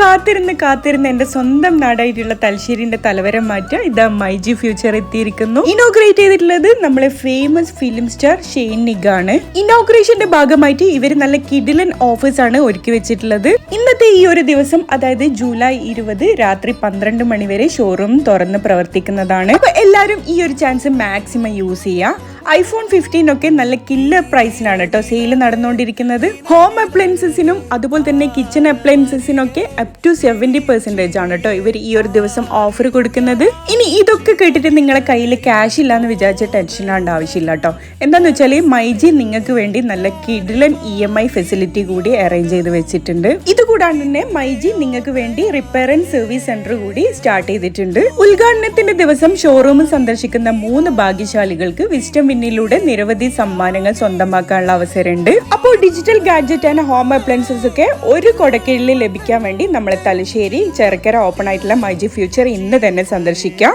കാത്തിരുന്ന് എന്റെ സ്വന്തം നാടായിട്ടുള്ള തലശ്ശേരിന്റെ തലവരം മാറ്റം ഇതാ മൈജി ഫ്യൂച്ചർ എത്തിയിരിക്കുന്നു. ഇനോഗ്രേറ്റ് ചെയ്തിട്ടുള്ളത് നമ്മളെ ഫേമസ് ഫിലിം സ്റ്റാർ ഷെയ്ൻ നിഗാണ്. ഇനോഗ്രേഷന്റെ ഭാഗമായിട്ട് ഇവര് നല്ല കിഡിലൻ ഓഫേഴ്സ് ആണ് ഒരുക്കി വെച്ചിട്ടുള്ളത്. ഇന്നത്തെ ഈ ഒരു ദിവസം, അതായത് ജൂലൈ 20 രാത്രി 12 മണി വരെ ഷോറൂം തുറന്ന് പ്രവർത്തിക്കുന്നതാണ്. അപ്പൊ എല്ലാവരും ഈ ഒരു ചാൻസ് മാക്സിമം യൂസ് ചെയ്യാം. iPhone 15 ഒക്കെ നല്ല കില്ലർ പ്രൈസിനാണ് കേട്ടോ സെയിൽ നടന്നുകൊണ്ടിരിക്കുന്നത്. ഹോം അപ്ലയൻസസിനും അതുപോലെ തന്നെ കിച്ചൺ അപ്ലയൻസസിനൊക്കെ അപ് ടു 70% ആണ് കേട്ടോ ഇവർ ഈ ഒരു ദിവസം ഓഫർ കൊടുക്കുന്നത്. ഇനി ഇതൊക്കെ കേട്ടിട്ട് നിങ്ങളെ കയ്യിൽ ക്യാഷ് ഇല്ലാന്ന് വിചാരിച്ച ടെൻഷൻ ആവേണ്ട ആവശ്യമില്ല കേട്ടോ. എന്താന്ന് വെച്ചാൽ മൈജി നിങ്ങൾക്ക് വേണ്ടി നല്ല കിഡിലൻ EMI ഫെസിലിറ്റി കൂടി അറേഞ്ച് ചെയ്ത് വെച്ചിട്ടുണ്ട്. ഇതുകൂടാണ്ട് തന്നെ മൈജി നിങ്ങൾക്ക് വേണ്ടി റിപ്പയർ ആൻഡ് സർവീസ് സെന്റർ കൂടി സ്റ്റാർട്ട് ചെയ്തിട്ടുണ്ട്. ഉദ്ഘാടനത്തിന്റെ ദിവസം ഷോറൂം സന്ദർശിക്കുന്ന 3 ഭാഗ്യശാലികൾക്ക് വിസ്റ്റം ിലൂടെ നിരവധി സമ്മാനങ്ങൾ സ്വന്തമാക്കാനുള്ള അവസരമുണ്ട്. അപ്പോൾ digital gadget and home appliances ഒക്കെ ഒരു കൊടക്കീഴിൽ ലഭിക്കാൻ വേണ്ടി നമ്മളെ തലശ്ശേരി ചെറുക്കര ഓപ്പൺ ആയിട്ടുള്ള മൈജി ഫ്യൂച്ചർ ഇന്ന് തന്നെ സന്ദർശിക്കാം.